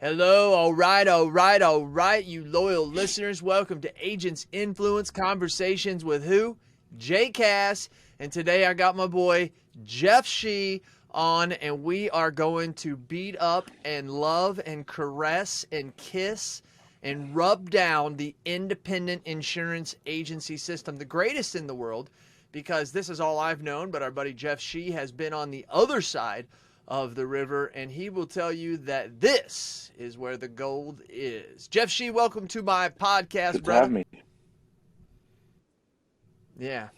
Hello, all right, you loyal listeners. Welcome to Agents Influence Conversations with who? J-Cass. And today I got my boy Jeff Shi on, and we are going to beat up and love and caress and kiss and rub down the independent insurance agency system, the greatest in the world, because this is all I've known, but our buddy Jeff Shi has been on the other side of the river, and he will tell you that this is where the gold is. Jeff Shi, welcome to my podcast, Good to have brother. me. Yeah,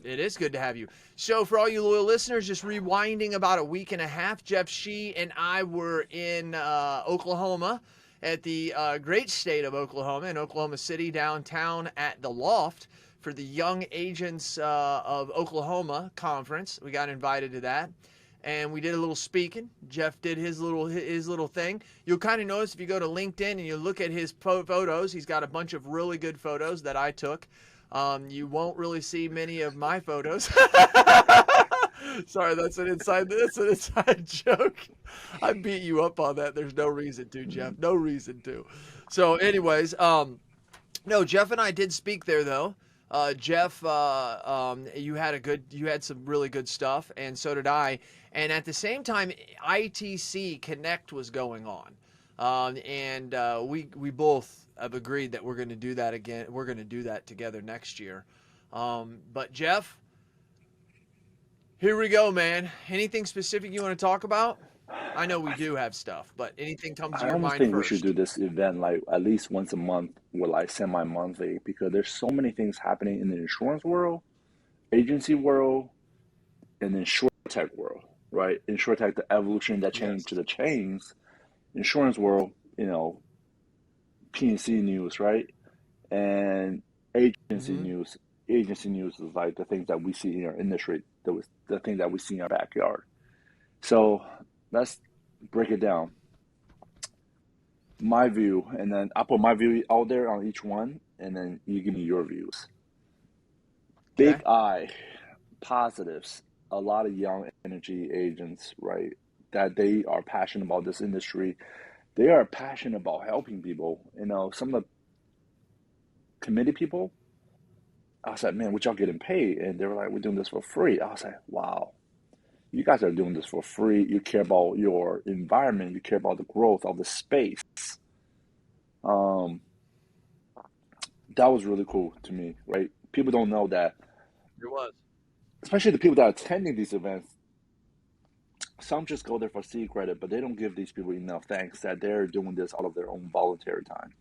it is good to have you. So for all you loyal listeners, just rewinding about a week and a half, Jeff Shi and I were in Oklahoma at the great state of Oklahoma, in Oklahoma City, downtown at the Loft for the Young Agents of Oklahoma conference. We got invited to that. And we did a little speaking. Jeff did his little thing. You'll kind of notice if you go to LinkedIn and you look at his photos, he's got a bunch of really good photos that I took. You won't really see many of my photos. Sorry, that's an inside joke. I beat you up on that. There's no reason to, Jeff. No reason to. So, anyways, no, Jeff and I did speak there though. Jeff, you had some really good stuff, and so did I. And at the same time, ITC Connect was going on, and we both have agreed that we're going to do that again. We're going to do that together next year. But Jeff, here we go, man. Anything specific you want to talk about? I know we do have stuff, but anything comes to I your almost mind think we should first? do this event like at least once a month or like semi-monthly because there's so many things happening in the insurance world, agency world, and then short tech world, right? In short tech, the evolution that Yes. changed to the chains, insurance world, P&C news, right? And agency Mm-hmm. news. Agency news is like the things that we see in our industry, the thing that we see in our backyard. So let's break it down. My view, and then I put my view out there on each one, and then you give me your views. Okay. Big I, positives, a lot of young energy agents, right? That they are passionate about this industry. They are passionate about helping people. Some of the committee people, I was like, man, what y'all getting paid? And they were like, we're doing this for free. I was like, wow, you guys are doing this for free. You care about your environment. You care about the growth of the space. Um, that was really cool to me, right? People don't know that, It was. especially the people that are attending these events. Some just go there for seat credit, but they don't give these people enough thanks that they're doing this out of their own voluntary time.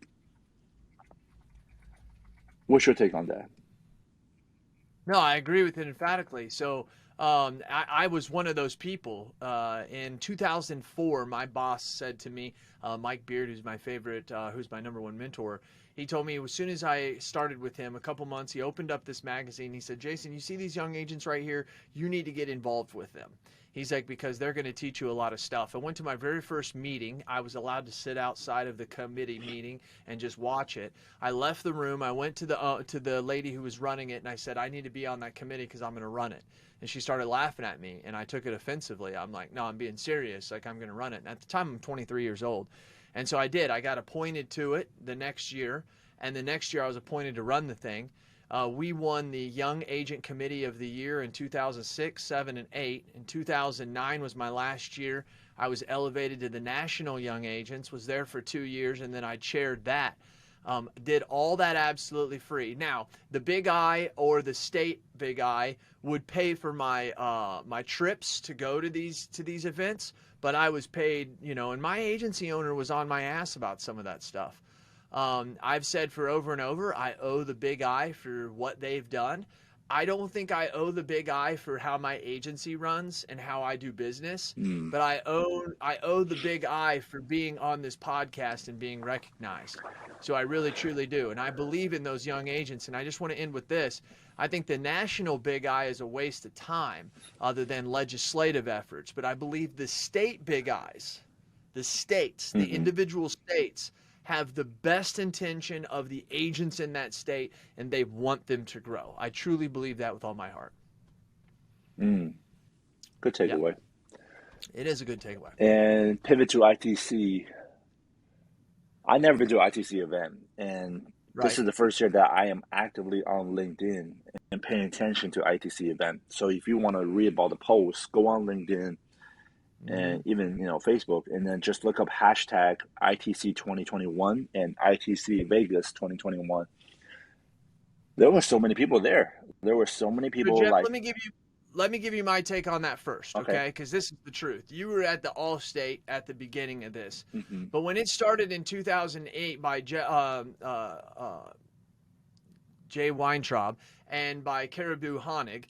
What's your take on that? No, I agree with it emphatically. So, I was one of those people. In 2004, my boss said to me, Mike Beard, who's my favorite, who's my number one mentor, he told me as soon as I started with him, a couple months, he opened up this magazine. He said, Jason, you see these young agents right here? You need to get involved with them. He's like, because they're going to teach you a lot of stuff. I went to my very first meeting. I was allowed to sit outside of the committee meeting and just watch it. I left the room. I went to the lady who was running it, and I said, I need to be on that committee because I'm going to run it. And she started laughing at me, and I took it offensively. I'm like, no, I'm being serious. Like, I'm going to run it. And at the time, I'm 23 years old. And so I did. I got appointed to it the next year, and the next year I was appointed to run the thing. We won the Young Agent Committee of the Year in 2006, 7, and 8. In 2009 was my last year. I was elevated to the National Young Agents, was there for 2 years, and then I chaired that. Did all that absolutely free. Now, the Big I or the state Big I would pay for my trips to go to these events, but I was paid, and my agency owner was on my ass about some of that stuff. I've said for over and over, I owe the Big I for what they've done. I don't think I owe the Big I for how my agency runs and how I do business, Mm. but I owe the Big I for being on this podcast and being recognized. So I really truly do, and I believe in those young agents. And I just want to end with this: I think the national Big I is a waste of time, other than legislative efforts. But I believe the state Big I's, the states, the Hmm. individual states, have the best intention of the agents in that state, and they want them to grow. I truly believe that with all my heart. Mm. Good Yeah, takeaway. it is a good takeaway. And pivot to ITC. I never do ITC event, and this Right. is the first year that I am actively on LinkedIn and paying attention to ITC event. So if you want to read about the posts, go on LinkedIn Hmm. and even Facebook, and then just look up hashtag ITC 2021 and ITC Vegas 2021. There were so many people there. There were so many So people Jeff, like, let me give you my take on that first, okay, okay? Because this is the truth. You were at the Allstate at the beginning of this, hmm, but when it started in 2008 by Jay Weintraub and by Caribou Honig,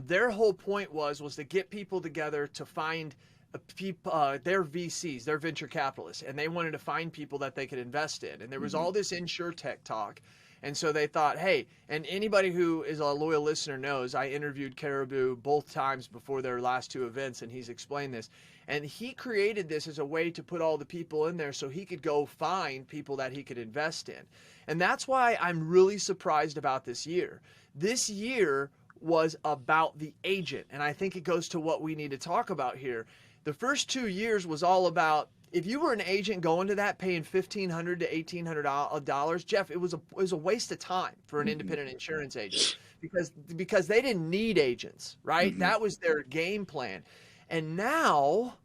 their whole point was to get people together to find their VCs, their venture capitalists, and they wanted to find people that they could invest in. And there was hmm, all this insure tech talk. And so they thought, hey, and anybody who is a loyal listener knows I interviewed Caribou both times before their last two events, and he's explained this. And he created this as a way to put all the people in there so he could go find people that he could invest in. And that's why I'm really surprised about this year. This year was about the agent. And I think it goes to what we need to talk about here. The first 2 years was all about if you were an agent going to that paying $1,500 to $1,800, Jeff, it was a waste of time for an hmm, independent insurance agent because they didn't need agents, right? hmm, That was their game plan. And now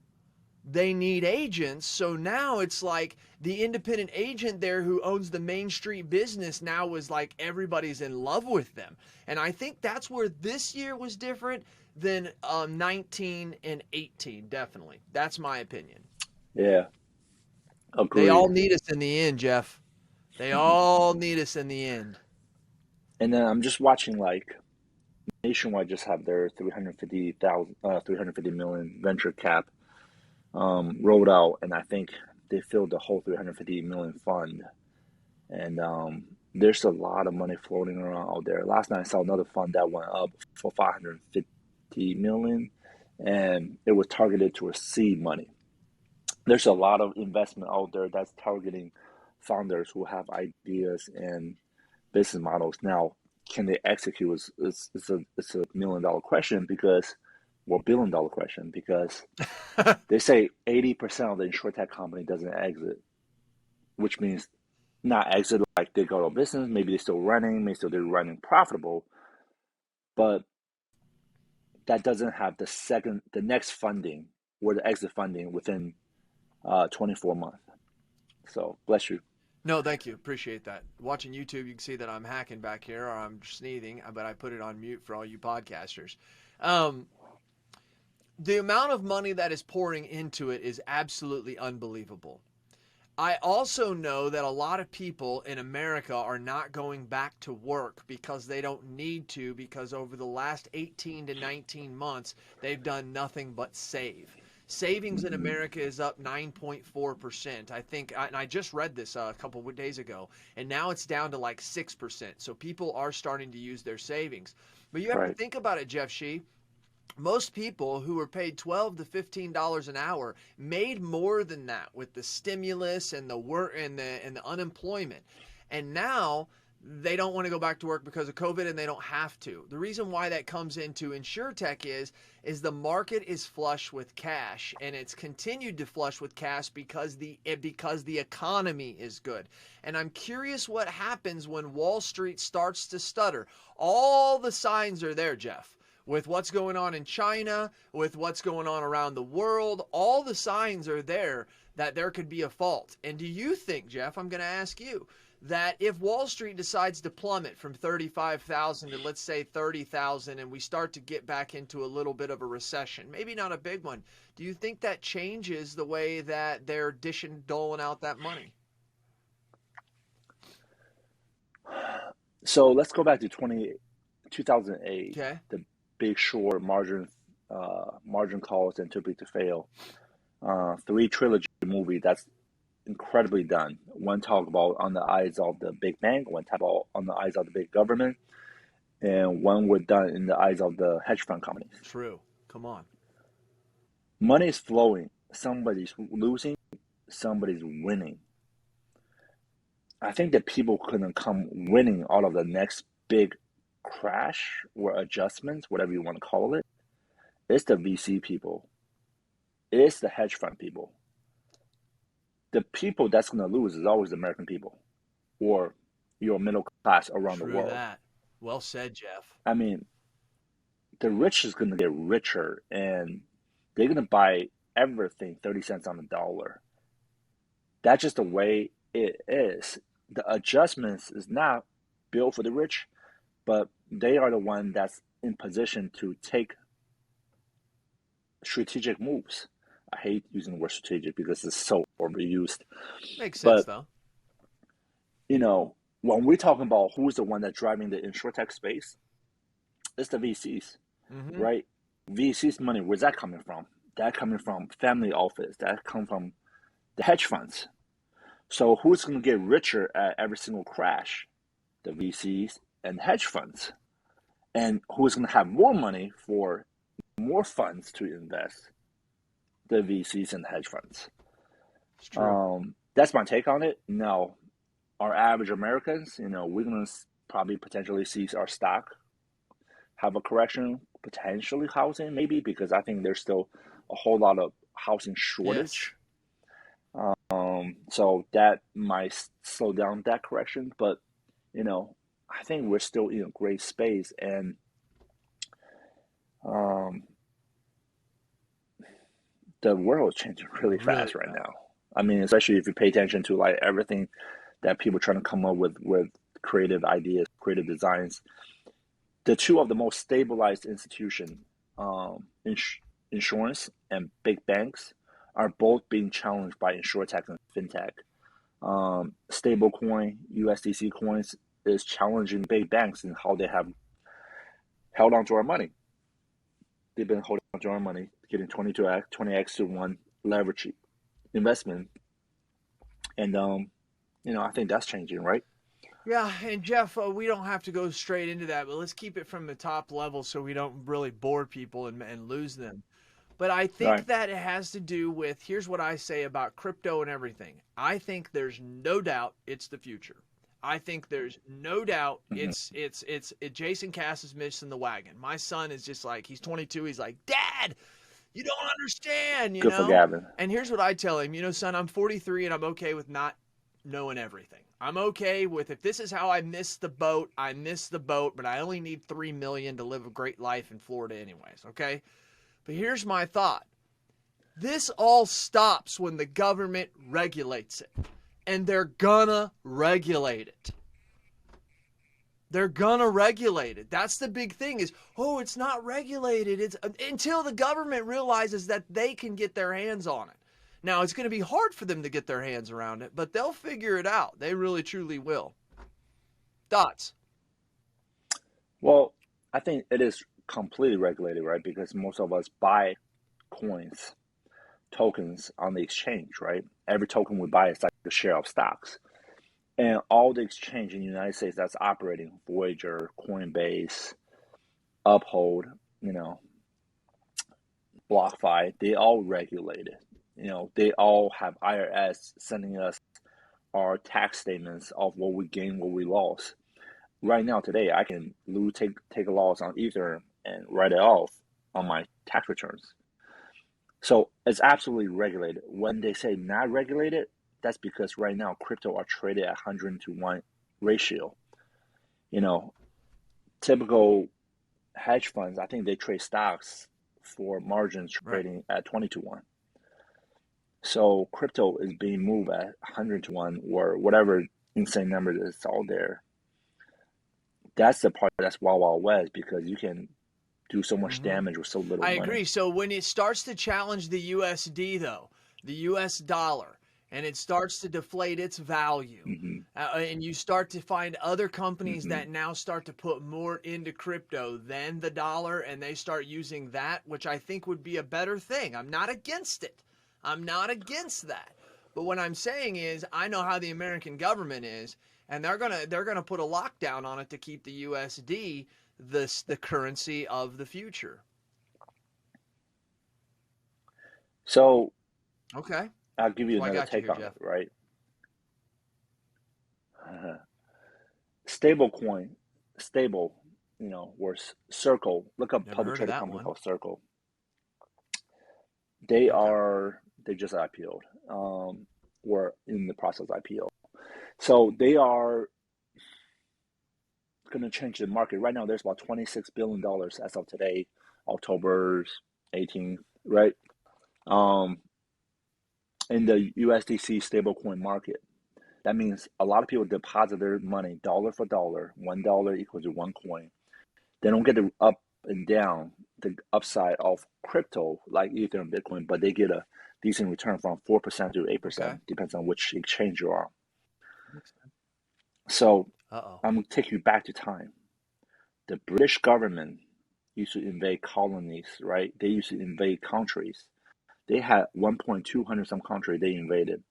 they need agents. So now it's like the independent agent there who owns the Main Street business now is like everybody's in love with them. And I think that's where this year was different than 19 and 18, definitely. That's my opinion. yeah, They agreed. all need us in the end, Jeff. They all need us in the end. And then I'm just watching like Nationwide just have their 350 million venture cap rolled out, and I think they filled the whole 350 million fund. And there's a lot of money floating around out there. Last night I saw another fund that went up for 550 million, and it was targeted towards seed money. There's a lot of investment out there that's targeting founders who have ideas and business models. Now, can they execute? It's a $1 million question because, well, $1 billion question because they say 80% of the insurtech company doesn't exit, which means not exit like they go out of business. Maybe they're still running, maybe still they're running profitable, but that doesn't have the next funding or the exit funding within 24 months. So bless you. No, thank you. Appreciate that. Watching YouTube, you can see that I'm hacking back here or I'm sneezing, but I put it on mute for all you podcasters. Um, the amount of money that is pouring into it is absolutely unbelievable. I also know that a lot of people in America are not going back to work because they don't need to, because over the last 18 to 19 months, they've done nothing but save. Savings in Mm-hmm. America is up 9.4%. I think, and I just read this a couple of days ago, and now it's down to like 6%. So people are starting to use their savings. But you have to Right. think about it, Jeff Shi. Most people who were paid $12 to $15 an hour made more than that with the stimulus and the work and the unemployment. And now they don't want to go back to work because of COVID and they don't have to. The reason why that comes into insurtech is the market is flush with cash and it's continued to flush with cash because the economy is good. And I'm curious what happens when Wall Street starts to stutter. All the signs are there, Jeff, with what's going on in China, with what's going on around the world. All the signs are there that there could be a fault. And do you think, Jeff, I'm going to ask you, that if Wall Street decides to plummet from 35,000 to let's say 30,000 and we start to get back into a little bit of a recession, maybe not a big one, do you think that changes the way that they're doling out that money? So let's go back to 2008, Okay. the Big Short margin calls and Too Big to Fail. Three trilogy movie that's incredibly done. One talk about on the eyes of the big bank, one talk about on the eyes of the big government, and one were done in the eyes of the hedge fund companies. True. Come on. Money is flowing. Somebody's losing, somebody's winning. I think that people couldn't come winning out of the next big crash or adjustments, whatever you want to call it. It's the VC people. It's the hedge fund people. the people that's going to lose is always the American people or your middle class around the True world. that. Well said, Jeff. I mean, the rich is going to get richer and they're going to buy everything 30 cents on the dollar. That's just the way it is. The adjustments is not built for the rich, but they are the one that's in position to take strategic moves. I hate using the word strategic because it's so overused. Makes sense But though. when we're talking about who's the one that's driving the insurtech space, it's the VCs, Hmm. right? VCs money, where's that coming from? That coming from family office. That come from the hedge funds. So who's going to get richer at every single crash? The VCs and hedge funds. And who's going to have more money for more funds to invest? The VCs and hedge funds. It's true. That's my take on it. Now, our average Americans, we're going to probably potentially see our stock have a correction, potentially housing, maybe, because I think there's still a whole lot of housing Yes. shortage. So that might slow down that correction, but I think we're still in a great space, and um, the world is changing really Really fast right fast. now. I mean, especially if you pay attention to like everything that people are trying to come up with creative ideas, creative designs. The two of the most stabilized institutions, insurance and big banks, are both being challenged by insurtech and fintech. Stablecoin, USDC coins is challenging big banks in how they have held onto our money. They've been holding onto our money, getting 22x, 20x to one leverage investment. And, I think that's changing, right? Yeah, and Jeff, we don't have to go straight into that, but let's keep it from the top level so we don't really bore people and lose them. But I think Right. that it has to do with here's what I say about crypto and everything. I think there's no doubt it's the future. I think there's no doubt Mm-hmm. Jason Cass is missing the wagon. My son is just like he's 22. He's like, Dad, you don't understand, you Good for know? Gavin. And here's what I tell him, son, I'm 43 and I'm okay with not knowing everything. I'm okay with if this is how I miss the boat, I miss the boat, but I only need 3 million to live a great life in Florida anyways, okay? But here's my thought. This all stops when the government regulates it. And they're gonna regulate it. They're gonna regulate it. That's the big thing is, oh, it's not regulated. It's until the government realizes that they can get their hands on it. Now, it's going to be hard for them to get their hands around it, but they'll figure it out. They really truly will. Thoughts? Well, I think it is completely regulated, right? Because most of us buy coins, tokens on the exchange, right? Every token we buy is like a share of stocks. And all the exchange in the United States that's operating, Voyager, Coinbase, Uphold, you know, BlockFi, they all regulated. They all have IRS sending us our tax statements of what we gained, what we lost. Right now, today, I can take a loss on Ether and write it off on my tax returns. So it's absolutely regulated. When they say not regulated, that's because right now crypto are traded at 100 to 1 ratio. You know, typical hedge funds, I think they trade stocks for margins Right. trading at 20 to 1. So crypto is being moved at 100 to 1 or whatever insane number that's all there. That's the part that's wild, wild west because you can do so much Mm-hmm. damage with so little I money. agree. So when it starts to challenge the USD, though, the US dollar, and it starts to deflate its value, Hmm. and you start to find other companies Hmm. that now start to put more into crypto than the dollar, and they start using that, which I think would be a better thing. I'm not against it. I'm not against that. But what I'm saying is, I know how the American government is, and they're gonna put a lockdown on it to keep the USD the currency of the future. So Okay. I'll give you So I another got you take here, on it, Jeff. right? Stablecoin, stable, or Circle. Look up Never public heard of traded that company one. called Circle. They Okay. are they just IPO'd. or in the process of IPO. So they are going to change the market. Right now, there's about $26 billion as of today, October 18th, right? In the USDC stablecoin market. That means a lot of people deposit their money dollar for dollar. $1 equals to one coin. They don't get the up and down, the upside of crypto like Ethereum, Bitcoin, but they get a decent return from 4% to 8%, Okay. depends on which exchange you're on. Makes sense. So Uh-oh. I'm going to take you back to time. The British government used to invade colonies, right? They used to invade countries. They had 1.200 some country they invaded.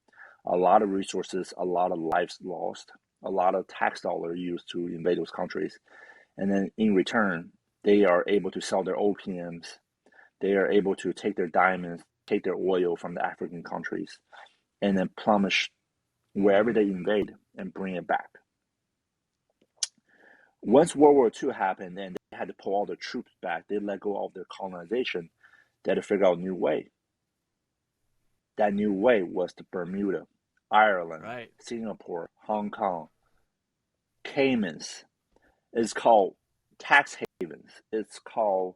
A lot of resources, a lot of lives lost, a lot of tax dollar used to invade those countries. And then in return, they are able to sell their OPMs. They are able to take their diamonds, take their oil from the African countries, and then plummet wherever they invade and bring it back. Once World War II happened and they had to pull all the troops back, they let go of their colonization. They had to figure out a new way. That new way was the Bermuda, Ireland, Right. Singapore, Hong Kong, Caymans. It's called tax havens. It's called,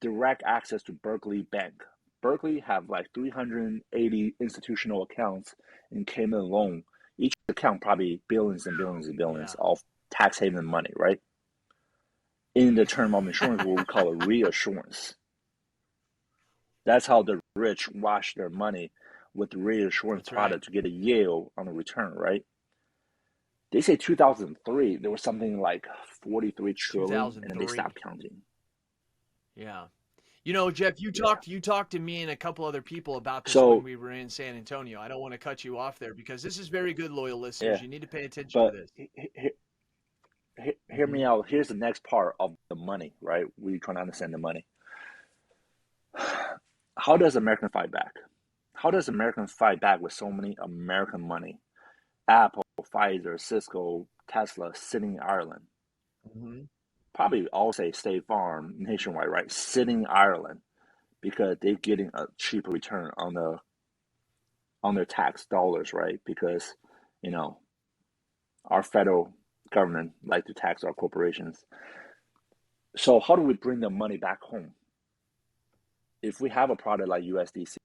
direct access to Berkeley Bank. Berkeley have like 380 institutional accounts in Cayman alone. Each account probably billions and billions and billions Yeah. of tax haven money, right? In the term of insurance, what we call a reassurance. That's how the rich wash their money with the reassurance That's right. product to get a yield on the return, right? They say 2003 there was something like 43 trillion, and then they 2003. stopped counting. Yeah. Jeff, Yeah. you talked to me and a couple other people about this when So we were in San Antonio. I don't want to cut you off there because this is very good, loyal yeah, listeners. You need to pay attention to but this. hear Hmm. me out. Here's the next part of the money, right? We're trying to understand the money. How does American fight back? How does American fight back with so many American money? Apple, Pfizer, Cisco, Tesla sitting in Ireland. Hmm. Probably all say State Farm, Nationwide, right? Sitting in Ireland because they're getting a cheaper return on their tax dollars, right? Because you know our federal government like to tax our corporations. So how do we bring the money back home? If we have a product like USDC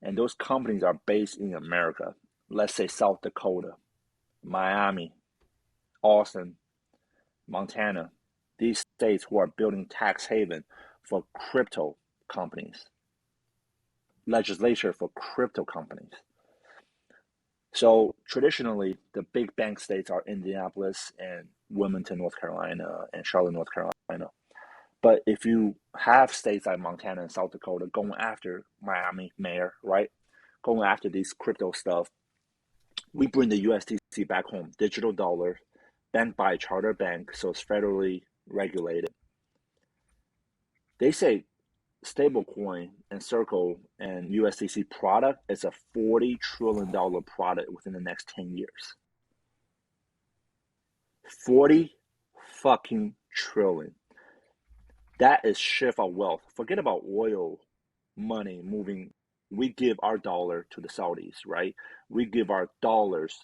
and those companies are based in America, let's say South Dakota, Miami, Austin, Montana, these states who are building tax haven for crypto companies, legislature for crypto companies. So traditionally, the big bank states are Indianapolis and Wilmington, North Carolina, and Charlotte, North Carolina. But if you have states like Montana and South Dakota going after Miami mayor, right? Going after these crypto stuff, we bring the USDC back home, digital dollar, banked by a charter bank, so it's federally regulated. They say stablecoin and Circle and USDC product is a $40 trillion product within the next 10 years. 40 fucking trillion. That is shift of wealth. Forget about oil money moving. We give our dollar to the Saudis, right? We give our dollars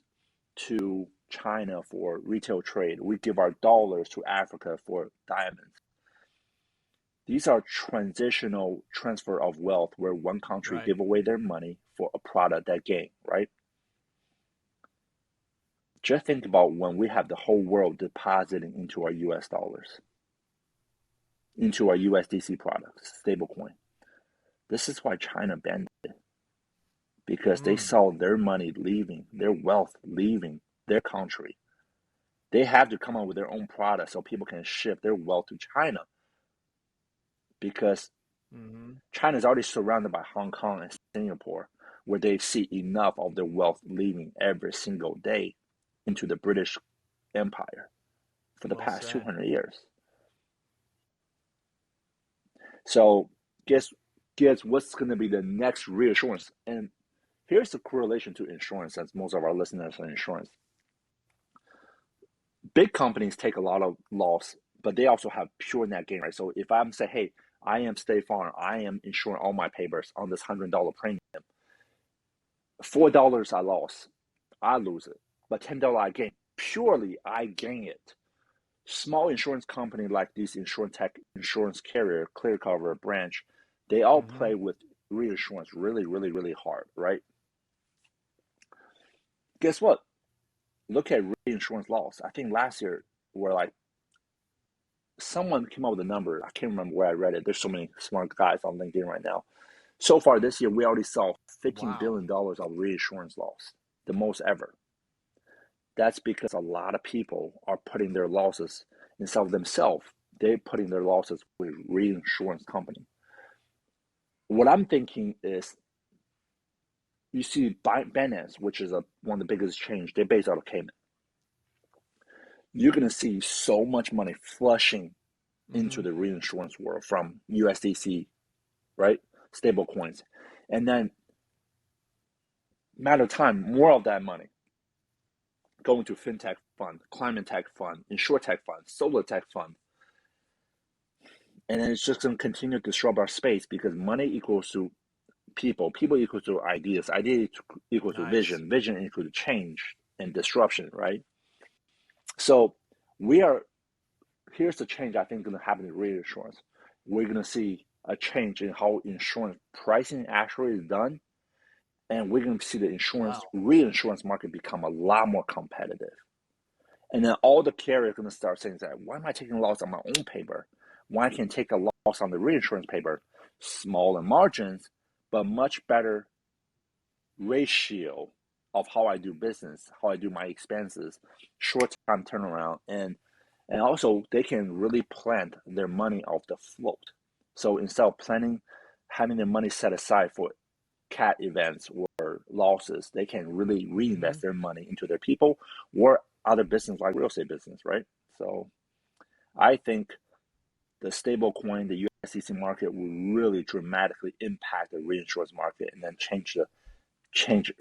to China for retail trade. We give our dollars to Africa for diamonds. These are transitional transfer of wealth where one country Right. give away their money for a product that gain, right? Just think about when we have the whole world depositing into our US dollars, into our USDC products, stablecoin. This is why China banned it, because they Mm. saw their money leaving, their wealth leaving their country. They have to come up with their own product so people can ship their wealth to China because Hmm. China is already surrounded by Hong Kong and Singapore, where they see enough of their wealth leaving every single day into the British Empire for the Well past said. 200 years. So guess what's going to be the next reassurance? And here's the correlation to insurance, since most of our listeners are insurance. Big companies take a lot of loss, but they also have pure net gain, right? So if I'm say, hey, I am State Farm, I am insuring all my papers on this $100 premium. $4 I lost, I lose it. But $10 I gain. Purely I gain it. Small insurance company like this insurance carrier, clear cover, branch, they all Mm-hmm. play with reinsurance really, really, really hard, right? Guess what? Look at reinsurance loss. I think last year were like someone came up with a number. I can't remember where I read it. There's so many smart guys on LinkedIn right now. So far this year, we already saw $15 Wow. billion of reinsurance loss, the most ever. That's because a lot of people are putting their losses instead of themselves. They're putting their losses with reinsurance company. What I'm thinking is, you see Binance, which is one of the biggest change. They're based out of Cayman. You're gonna see so much money flushing Mm-hmm. into the reinsurance world from USDC, right? Stable coins, and then matter of time, more of that money going to fintech fund, climate tech fund, insure tech fund, solar tech fund, and then it's just going to continue to disrupt our space because money equals to people, people equals to ideas, ideas equals to Nice. vision, vision equals to change and disruption, right? So we are here's the change I think is going to happen in reinsurance. We're going to see a change in how insurance pricing actually is done, and we're going to see the Wow. reinsurance market become a lot more competitive. And then all the carriers are going to start saying that, why am I taking a loss on my own paper? Why I can take a loss on the reinsurance paper? Smaller margins, but much better ratio of how I do business, how I do my expenses, short time turnaround, and also they can really plant their money off the float. So instead of planning, having their money set aside for cat events or losses, they can really Mm-hmm. reinvest their money into their people or other business like real estate business, right? So I think the stable coin, the USDC market will really dramatically impact the reinsurance market and then change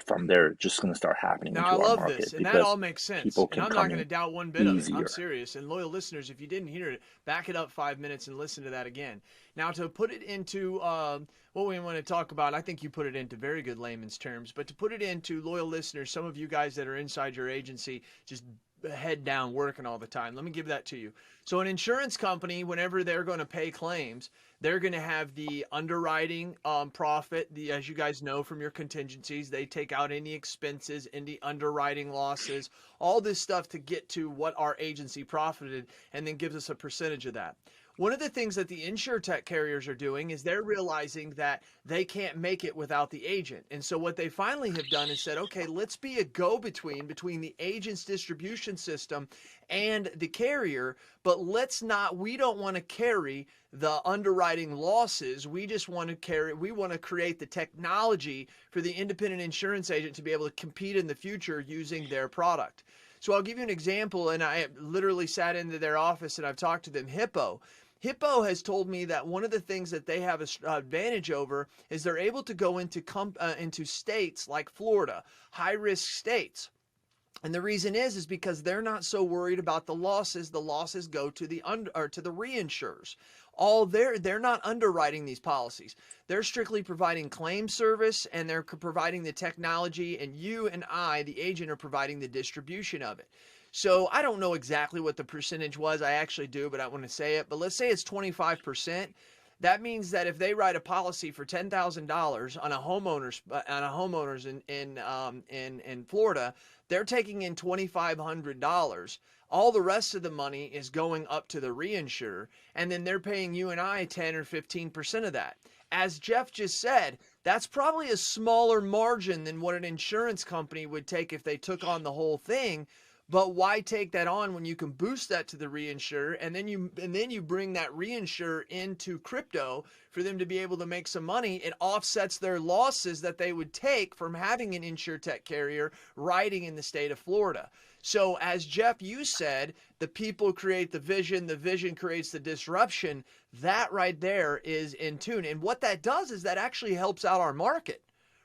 from there, just going to start happening Now, I into our love this, market and that all because makes sense. people And can I'm not come going to in doubt one bit of it. I'm easier. serious. And loyal listeners, if you didn't hear it, back it up 5 minutes and listen to that again. Now, to put it into what we want to talk about, I think you put it into very good layman's terms, but to put it into loyal listeners, some of you guys that are inside your agency, just head down working all the time. Let me give that to you. So, an insurance company, whenever they're going to pay claims, they're going to have the underwriting profit. As you guys know from your contingencies, they take out any expenses, any underwriting losses, all this stuff to get to what our agency profited, and then gives us a percentage of that. One of the things that the insurtech carriers are doing is they're realizing that they can't make it without the agent. And so what they finally have done is said, okay, let's be a go-between the agent's distribution system and the carrier, but we don't want to carry the underwriting losses. We just want to create the technology for the independent insurance agent to be able to compete in the future using their product. So I'll give you an example, and I literally sat into their office and I've talked to them. Hippo has told me that one of the things that they have an advantage over is they're able to go into states like Florida, high risk states. And the reason is because they're not so worried about the losses. The losses go to the to the reinsurers. They're not underwriting these policies. They're strictly providing claim service, and they're providing the technology, and you and I, the agent, are providing the distribution of it. So I don't know exactly what the percentage was. I actually do, but I want to say it. But let's say it's 25%. That means that if they write a policy for $10,000 on a homeowner's in Florida, they're taking in $2,500. All the rest of the money is going up to the reinsurer, and then they're paying you and I 10 or 15% of that. As Jeff just said, that's probably a smaller margin than what an insurance company would take if they took on the whole thing. But why take that on when you can boost that to the reinsurer, and then you bring that reinsurer into crypto for them to be able to make some money? It offsets their losses that they would take from having an insurtech carrier riding in the state of Florida. So as Jeff, you said, the people create the vision creates the disruption. That right there is in tune. And what that does is that actually helps out our market,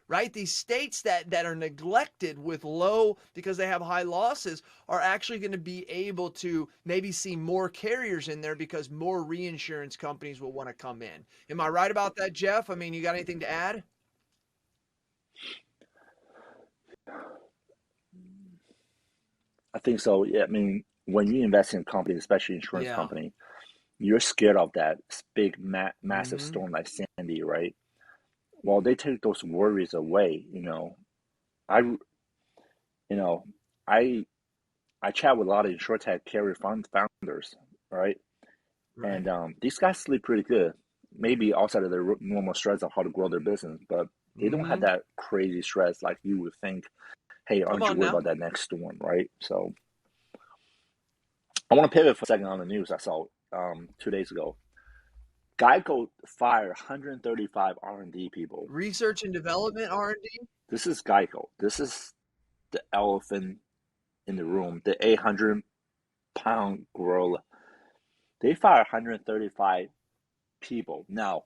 right? These states that are neglected with low, because they have high losses, are actually going to be able to maybe see more carriers in there because more reinsurance companies will want to come in. Am I right about that, Jeff? I mean, you got anything to add? I think so. Yeah, I mean, when you invest in a company, especially insurance Yeah. company, you're scared of that big, massive Mm-hmm. storm like Sandy, right? Well, they take those worries away. I, you know, I, I chat with a lot of insurtech carrier founders, right? And Right. these guys sleep pretty good, maybe outside of their normal stress of how to grow their business, but they don't have Mm-hmm. that crazy stress like you would think. Hey, Come aren't you on worried now. about that next storm, right? So I want to pivot for a second on the news I saw 2 days ago. Geico fired 135 R&D people. Research and development R&D. This is Geico. This is the elephant in the room, the 800-pound gorilla. They fired 135 people. Now,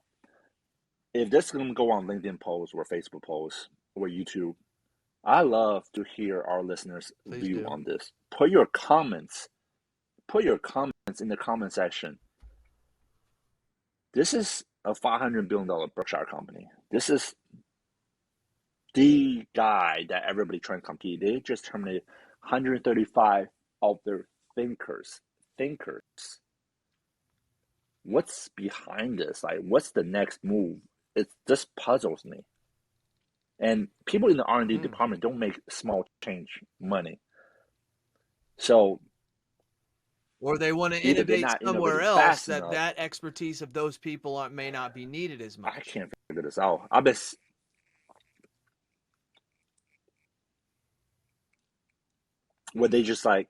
if this is going to go on LinkedIn posts or Facebook posts or YouTube, I love to hear our listeners' Please view do. on this. Put your comments in the comment section. This is a $500 billion Berkshire company. This is the guy that everybody trying to compete. They just terminated 135 of their thinkers. Thinkers. What's behind this? Like, what's the next move? It just puzzles me. And people in the R&D Hmm. department don't make small change money. So Or they want to either they're innovate not somewhere innovating else fast that enough. that expertise of those people may not be needed as I much. can't figure this out. I bet where they just like,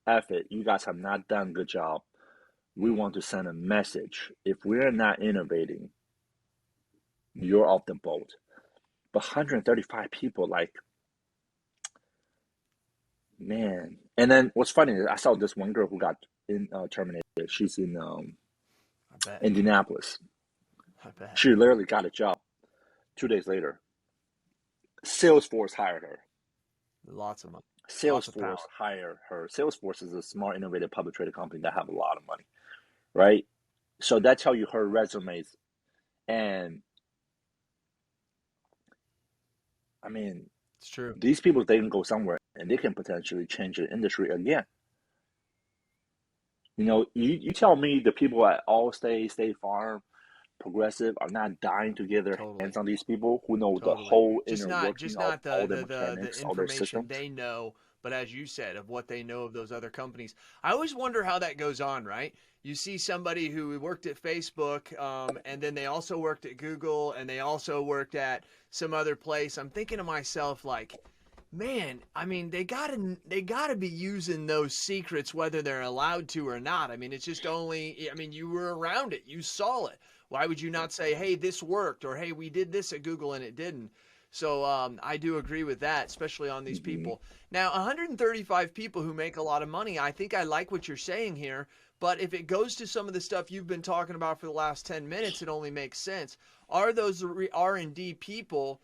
F it, you guys have not done a good job. We want to send a message. If we're not innovating, you're off the boat. But 135 people, like, man. And then what's funny is I saw this one girl who got terminated. She's in I bet. Indianapolis. I bet. She literally got a job 2 days later. Salesforce hired her. Lots of money. Lots of Salesforce power. hired her. Salesforce is a smart, innovative, public traded company that have a lot of money, right? So that's how you her resumes. And I mean, It's true. these people they can go somewhere and they can potentially change the industry again. You tell me the people at Allstate, State Farm, Progressive are not dying to get their hands Totally. on these people who know the Totally. whole Just inner not working just of not all the their the the mechanics, all their information systems. they know, but as you said, of what they know of those other companies. I always wonder how that goes on, right? You see somebody who worked at Facebook, and then they also worked at Google, and they also worked at some other place. I'm thinking to myself, like, man, I mean, they gotta be using those secrets whether they're allowed to or not. I mean, it's just only, I mean, you were around it, you saw it. Why would you not say, hey, this worked, or hey, we did this at Google and it didn't? So I do agree with that, especially on these Mm-hmm. people. Now, 135 people who make a lot of money, I think I like what you're saying here. But if it goes to some of the stuff you've been talking about for the last 10 minutes, it only makes sense. Are those R&D people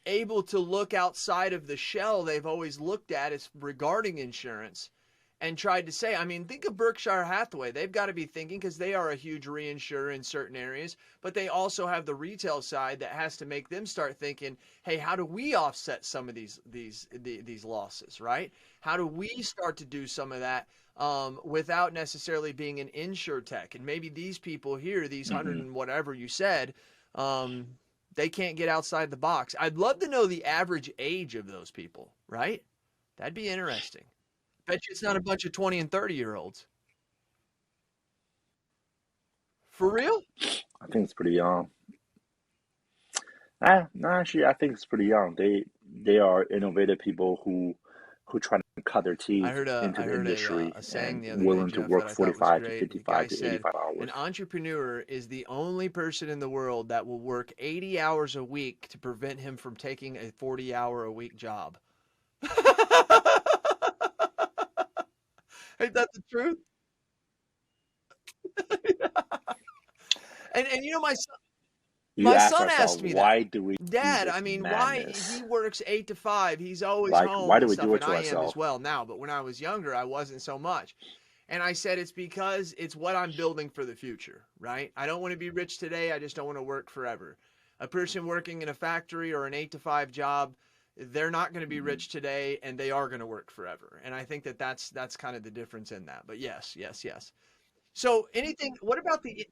able to look outside of the shell they've always looked at as regarding insurance and tried to say, I mean, think of Berkshire Hathaway. They've got to be thinking because they are a huge reinsurer in certain areas, but they also have the retail side that has to make them start thinking, hey, how do we offset some of these losses, right? How do we start to do some of that without necessarily being an insure tech? And maybe these people here, these hundred Mm-hmm. and whatever you said, um, they can't get outside the box. I'd love to know the average age of those people, right? That'd be interesting. Bet you it's not a bunch of 20 and 30-year-olds. For real? I think it's pretty young. No, actually, I think it's pretty young. They are innovative people who try to cut their I teeth heard a into I the heard industry a saying and the other day, willing to Jeff, that work I thought was 45 to great. The guy 55 to said 85 an hours. entrepreneur is the only person in the world that will work 80 hours a week to prevent him from taking a 40-hour a week job. Ain't that the truth? And You my ask son ourselves, asked me that. why do we do Dad, I this mean, why he madness? works 8 to 5, he's always Like, why home do and we stuff, do it and to I am as ourselves? well now, but when I was younger, I wasn't so much. And I said it's because it's what I'm building for the future, right? I don't want to be rich today, I just don't want to work forever. A person working in a factory or an 8 to 5 job, they're not going to be Mhm. rich today, and they are going to work forever. And I think that that's kind of the difference in that. But yes, yes, yes. So anything? What about the?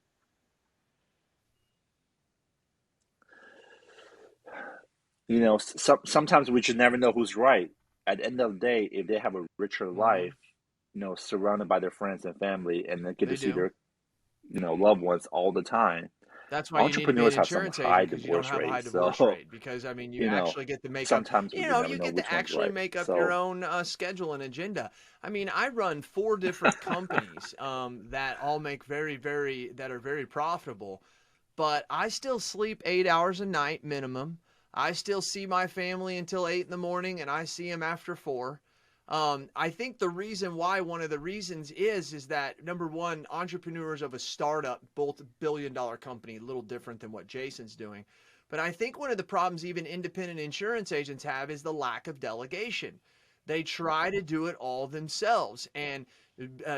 Sometimes we just never know who's right. At the end of the day, if they have a richer Mhm, life, surrounded by their friends and family, and they get to they see do. their, loved ones all the time, That's why you need to be an entrepreneurs have some insurance high agent because you don't divorce have a high rates. divorce So, rate. Because I mean, you you know, actually get to make up. sometimes we You just know, never you know get to which one's actually right. make up your So, own schedule and agenda. I mean, I run four different companies that all make that are very profitable, but I still sleep 8 hours a night minimum. I still see my family until 8 in the morning, and I see them after 4. I think the reason why, one of the reasons is that number one, entrepreneurs of a startup, both billion-dollar company, a little different than what Jason's doing. But I think one of the problems even independent insurance agents have is the lack of delegation. They try to do it all themselves. And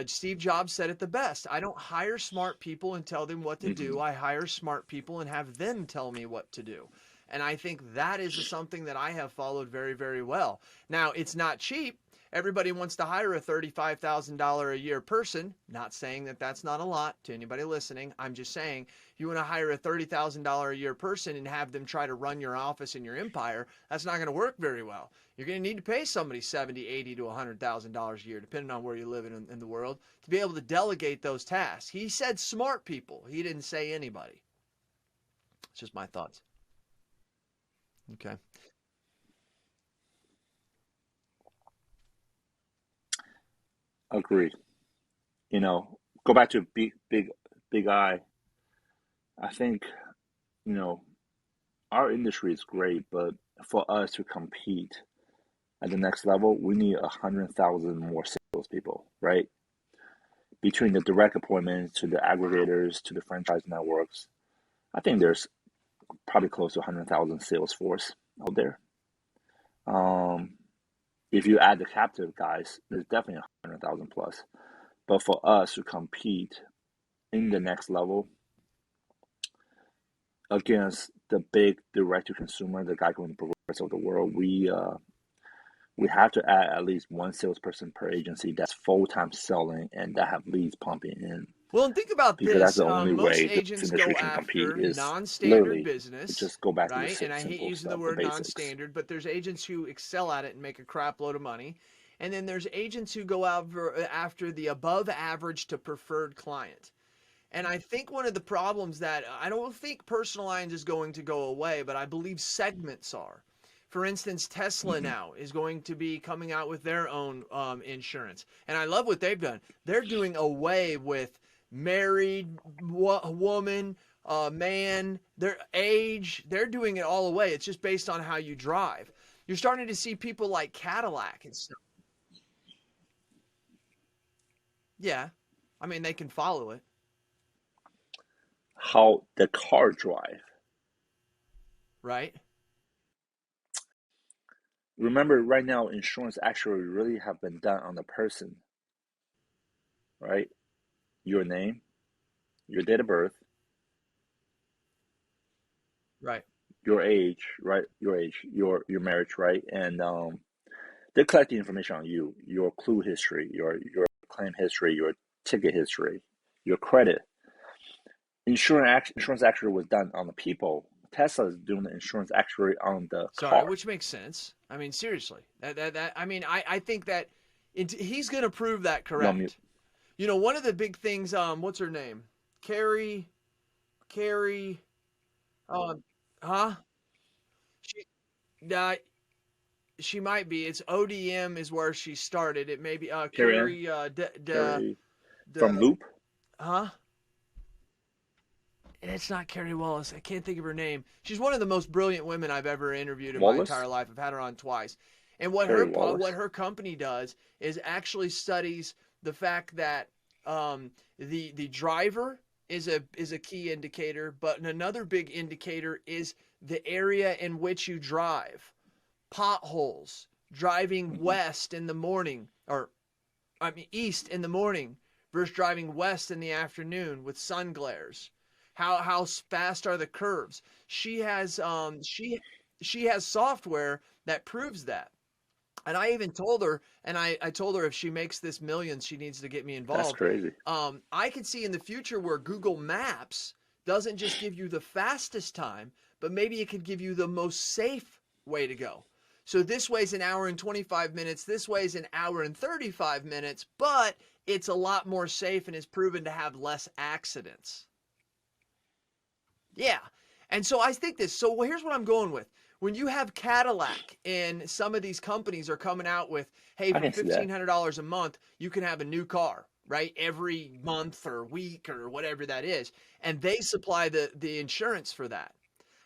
Steve Jobs said it the best. I don't hire smart people and tell them what to do. mhm. I hire smart people and have them tell me what to do. And I think that is something that I have followed very, very well. Now, it's not cheap. Everybody wants to hire a $35,000 a year person. Not saying that that's not a lot to anybody listening. I'm just saying you want to hire a $30,000 a year person and have them try to run your office and your empire. That's not going to work very well. You're going to need to pay somebody 70, 80 to $100,000 a year, depending on where you live in the world, to be able to delegate those tasks. He said smart people. He didn't say anybody. It's just my thoughts. Okay. Agreed. Go back to big I. I think, you know, our industry is great, but for us to compete at the next level, we need 100,000 more salespeople, right? Between the direct appointments to the Wow. aggregators to the franchise networks, I think there's probably close to 100,000 sales force out there. Um, if you add the captive guys, there's definitely 100,000 plus. But for us to compete in the next level against the big direct to consumer, the guy going progress of the world, we have to add at least one salesperson per agency that's full time selling and that have leads pumping in, Well, and think about because that's this. the only Most way this agents industry go can compete after is non-standard literally to business, just go back to the right? And I hate simple using the stuff, the word basics. non-standard, but there's agents who excel at it and make a crap load of money. And then there's agents who go out after the above average to preferred client. And I think one of the problems that I don't think personal lines is going to go away, but I believe segments are. For instance, Tesla Hmm. now is going to be coming out with their own insurance. And I love what they've done. They're doing away with married woman, man, their age. They're doing it all away. It's just based on how you drive. You're starting to see people like Cadillac and stuff. Yeah. I mean, they can follow it, How the car drive. right? Remember, right now, insurance actually really have been done on the person, right? Your name, your date of birth, Right. your age, right? Your marriage, right? And they collect the information on you, your clue history, your claim history, your ticket history, your credit. Insurance actually was done on the people. Tesla is doing the insurance actually on the Sorry, car. which makes sense. I mean, seriously, I mean, I think that he's going to prove that You on mute. correct. You know, one of the big things, what's her name? Carrie, Carrie, um, huh? She, uh, she might be. It's ODM is where she started. It may be, Carrie Ann, Carrie, Carrie the, from Loop. huh? And it's not Carrie Wallace. I can't think of her name. She's one of the most brilliant women I've ever interviewed in my Wallace. entire life. I've had her on twice. And Carrie what Wallace. her company does is actually studies the fact that the driver is a key indicator, but another big indicator is the area in which you drive. Potholes, driving Hmm. west in the morning, or I mean east in the morning versus driving west in the afternoon with sun glares. How fast are the curves? She has she she has software that proves that. And I even told her, and I told her if she makes this millions, she needs to get me That's involved. crazy. I could see in the future where Google Maps doesn't just give you the fastest time, but maybe it could give you the most safe way to go. So this way is an hour and 25 minutes. This way is an hour and 35 minutes, but it's a lot more safe and is proven to have less accidents. Yeah. And so I think this. So here's what I'm going with. When you have Cadillac and some of these companies are coming out with, hey, I for can see that. $1,500 a month, you can have a new car, right? Every month or week or whatever that is. And they supply the insurance for that.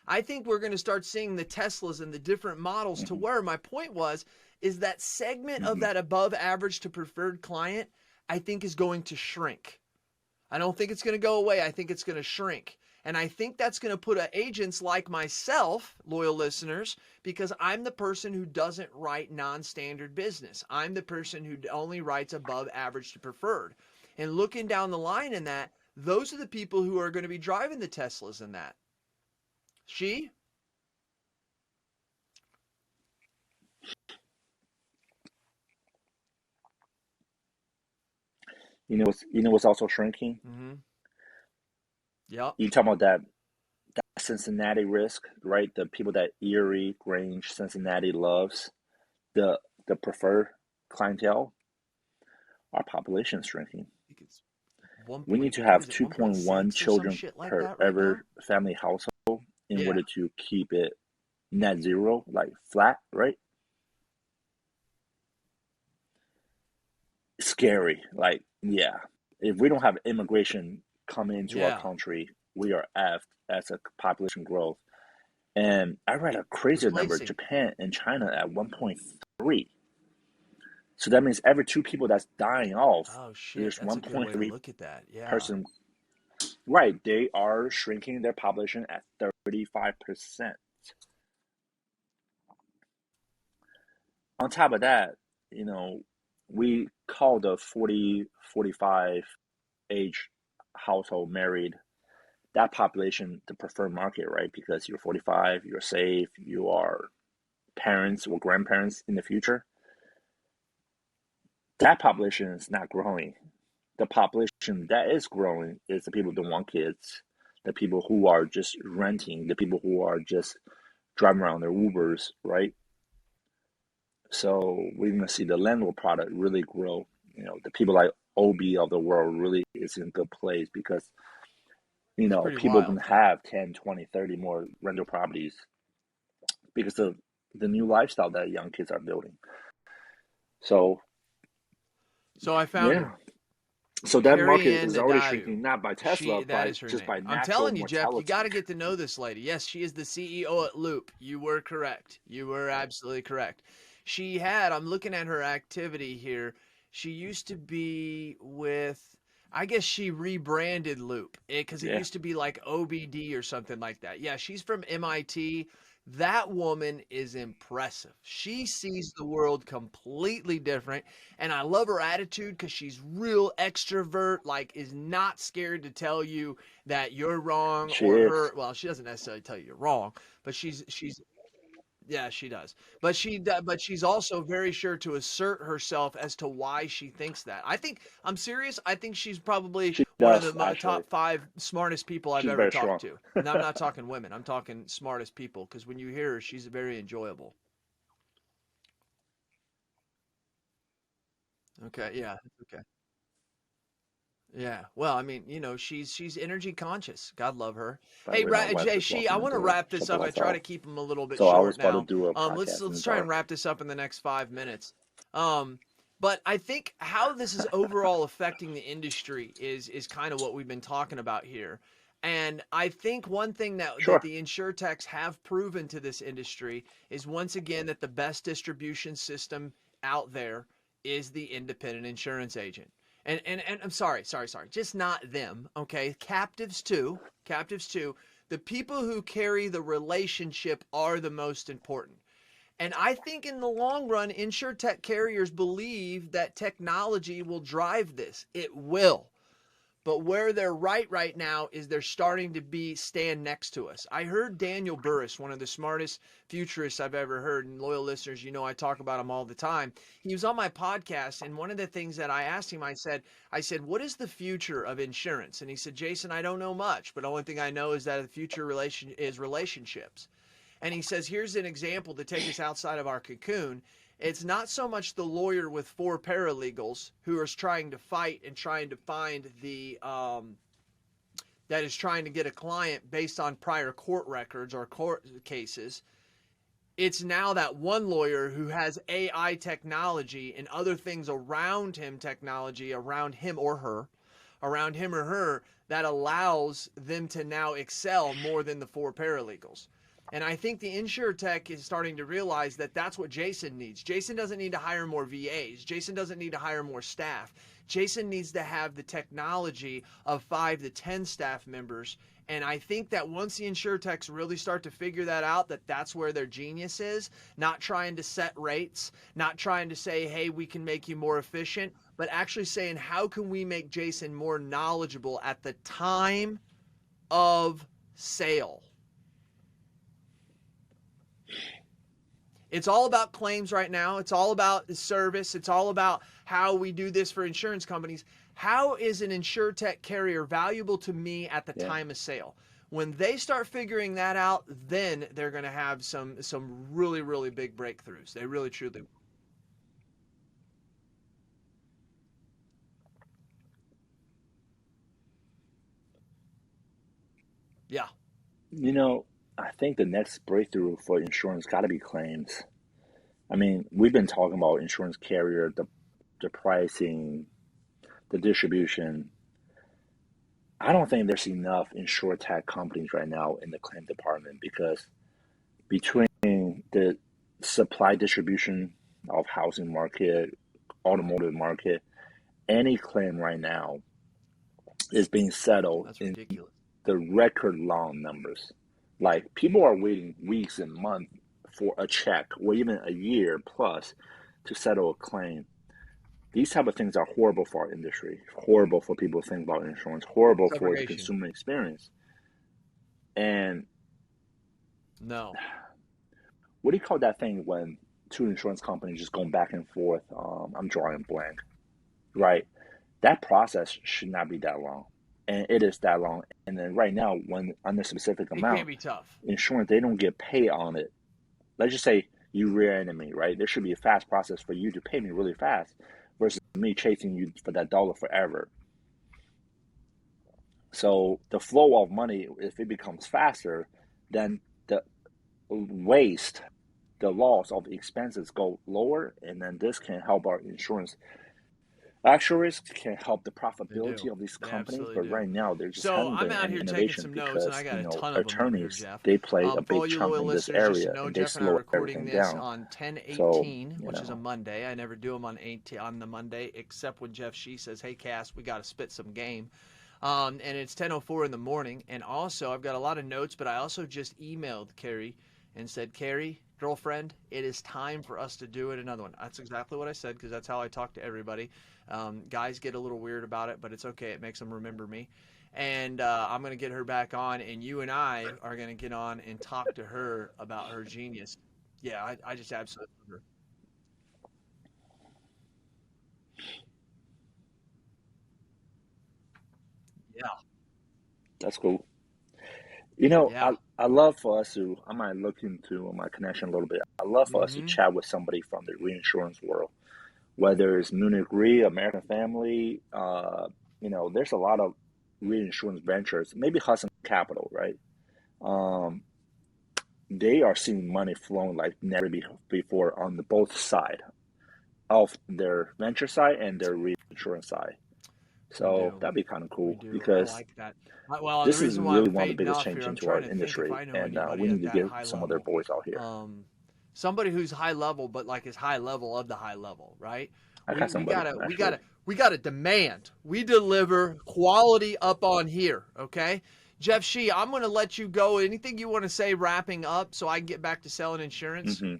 I think we're going to start seeing the Teslas and the different models to Hmm. where my point was, is that segment of Hmm. that above average to preferred client, I think is going to shrink. I don't think it's going to go away. I think it's going to shrink. And I think that's going to put agents like myself, loyal listeners, because I'm the person who doesn't write non-standard business. I'm the person who only writes above average to preferred. And looking down the line in that, those are the people who are going to be driving the Teslas in that. She? You know what's also shrinking? Mm-hmm. Yep. You talking about that Cincinnati risk, right? The people that Erie, Grange, Cincinnati loves, the the preferred clientele, our population is shrinking. I think it's one We need point, to what have is it, 2.1 1.6 or some children shit like per that right every now? family household in Yeah. order to keep it net zero, like flat, right? Scary. Like, yeah. If we don't have immigration coming into our Yeah. country, we are effed as a population growth. And I read a crazier number, Replacing. Japan and China at 1.3. So that means every two people that's dying off, Oh shit, there's that's a good way to 1.3 look at that. Yeah. person. Right, they are shrinking their population at 35%. On top of that, you know, we call the 40, 45 age household married, that population the preferred market, right? Because you're 45, you're safe, you are parents or grandparents in the future. That population is not growing. The population that is growing is the people who don't want kids, the people who are just renting, the people who are just driving around their Ubers, right? So we're gonna see the landlord product really grow. The people like OB of the world really is in a good place because It's pretty people can wild. have 10, 20, 30 more rental properties because of the new lifestyle that young kids are building. So So I found yeah. her. So that Carrie market Ann is already Nadayu. shrinking not by Tesla, That but is her just name. by I'm natural telling you, Jeff, you got mortality. to get to know this lady. Yes, she is the CEO at Loop. You were correct. You were absolutely correct. I'm looking at her activity here. She used to be with, I guess she rebranded Loop because it Yeah. used to be like OBD or something like that. Yeah, she's from MIT. That woman is impressive. She sees the world completely different. And I love her attitude because she's real extrovert, like is not scared to tell you that you're wrong She or is. her. Well, she doesn't necessarily tell you you're wrong, but she's yeah, she does. But she's also very sure to assert herself as to why she thinks that. I'm serious. I think she's probably She one of the does actually. top 5 smartest people I've She's ever very talked strong. to. And I'm not talking women. I'm talking smartest people because when you hear her, she's very enjoyable. Okay, yeah, okay. Yeah. Well, I mean, she's energy conscious. God love her. By the Hey, way, my wife Jay is Shi, I walking want to into wrap this something up. I like try that. to keep them a little bit So I was short about to now. do a Let's podcast in the let's try and dark. wrap this up in the next 5 minutes. Um, but I think how this is overall affecting the industry is kind of what we've been talking about here. And I think one thing that Sure. the insurtechs have proven to this industry is once again that the best distribution system out there is the independent insurance agent. And I'm sorry. Just not them, okay? Captives too. The people who carry the relationship are the most important. And I think in the long run, insurtech carriers believe that technology will drive this. It will. But where they're right now is they're starting to stand next to us. I heard Daniel Burris, one of the smartest futurists I've ever heard, and loyal listeners, you know I talk about him all the time. He was on my podcast, and one of the things that I asked him, I said, what is the future of insurance? And he said, Jason, I don't know much, but the only thing I know is that the future is relationships. And he says, here's an example to take us outside of our cocoon. It's not so much the lawyer with 4 paralegals who is trying to fight and trying to find that is trying to get a client based on prior court records or court cases. It's now that one lawyer who has AI technology and other things around him, technology around him or her, that allows them to now excel more than the 4 paralegals. And I think the InsurTech is starting to realize that that's what Jason needs. Jason doesn't need to hire more VAs. Jason doesn't need to hire more staff. Jason needs to have the technology of 5 to 10 staff members. And I think that once the InsurTechs really start to figure that out, that's where their genius is, not trying to set rates, not trying to say, hey, we can make you more efficient, but actually saying, how can we make Jason more knowledgeable at the time of sale? It's all about claims right now. It's all about the service. It's all about how we do this for insurance companies. How is an InsurTech carrier valuable to me at the time of sale? When they start figuring that out, then they're going to have some really, really big breakthroughs. They really, truly will. Yeah. I think the next breakthrough for insurance got to be claims. I mean, we've been talking about insurance carrier, the pricing, the distribution. I don't think there's enough insurtech companies right now in the claim department because between the supply distribution of housing market, automotive market, any claim right now is being settled in the record long numbers. Like people are waiting weeks and months for a check or even a year plus to settle a claim. These type of things are horrible for our industry, horrible for people who think about insurance, horrible for the consumer experience. And no, what do you call that thing when 2 insurance companies just going back and forth? I'm drawing a blank, right? That process should not be that long. And it is that long. And then right now, when on a specific amount, it can be tough. Insurance, they don't get paid on it. Let's just say you rear-ended me, right? There should be a fast process for you to pay me really fast versus me chasing you for that dollar forever. So the flow of money, if it becomes faster, then the waste, the loss of expenses go lower, and then this can help our insurance actuaries, can help the profitability of these companies. But right now, there just hasn't been any innovation because attorneys, they play a big chunk in this area, and they slow everything down. On 10/18, which is a Monday. I never do them on the Monday, except when Jeff Shi says, "Hey, Cass, we got to spit some game." And it's 10:04 in the morning. And also, I've got a lot of notes, but I also just emailed Carrie and said, Carrie, girlfriend, it is time for us to do it another one. That's exactly what I said because that's how I talk to everybody. Guys get a little weird about it, but it's okay. It makes them remember me. And I'm going to get her back on, and you and I are going to get on and talk to her about her genius. Yeah, I just absolutely love her. Yeah. That's cool. Yeah. I love for us to, I might look into my connection a little bit. I love for us to chat with somebody from the reinsurance world, whether it's Munich Re, American Family. There's a lot of reinsurance ventures, maybe Hudson Capital, right? Um, they are seeing money flowing like never before on the both side of their venture side and their reinsurance side. So that'd be kind of cool because I like that. Well, the this is reason why I'm really one of the fading biggest off here, changes I'm into our trying to think if industry, I know and we anybody need at to that get high some of their level. boys out here. Somebody who's high level, but like is high level of the high level, right? I got somebody, We gotta demand. We deliver quality up on here, okay? Jeff Shi, I'm gonna let you go. Anything you want to say wrapping up so I can get back to selling insurance? Mm-hmm.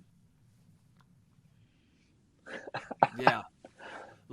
Yeah.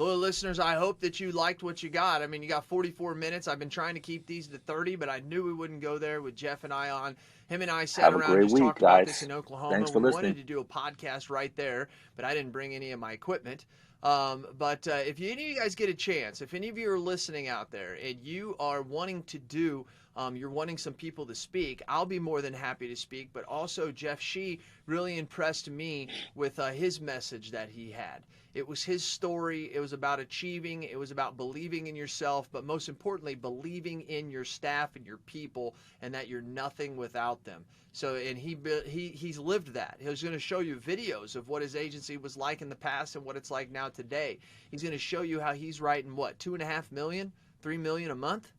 Loyal listeners, I hope that you liked what you got. I mean, you got 44 minutes. I've been trying to keep these to 30, but I knew we wouldn't go there with Jeff and I on. Him and I sat Have a around, great just week, talked about this guys. in Oklahoma. Thanks for We wanted listening. to do a podcast right there, but I didn't bring any of my equipment. But if any of you guys get a chance, if any of you are listening out there and you are wanting to do, you're wanting some people to speak, I'll be more than happy to speak. But also, Jeff Shi really impressed me with his message that he had. It was his story. It was about achieving. It was about believing in yourself, but most importantly, believing in your staff and your people, and that you're nothing without them. So, and he's lived that. He was going to show you videos of what his agency was like in the past and what it's like now today. He's going to show you how he's writing what, 2.5 million, 3 million a month.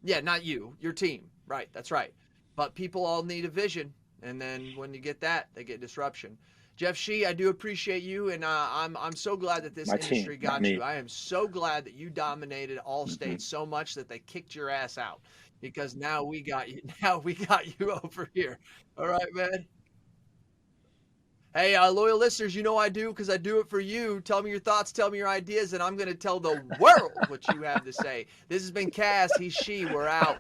Yeah, not you, your team. Right, that's right. But people all need a vision, and then when you get that, they get disruption. Jeff Shi, I do appreciate you, and I'm so glad that this My industry team, not got you. me. I am so glad that you dominated all Hmm. states so much that they kicked your ass out, because now we got you. Now we got you over here. All right, man. Hey, loyal listeners, you know I do because I do it for you. Tell me your thoughts, tell me your ideas, and I'm going to tell the world what you have to say. This has been Cass. He's She. We're out.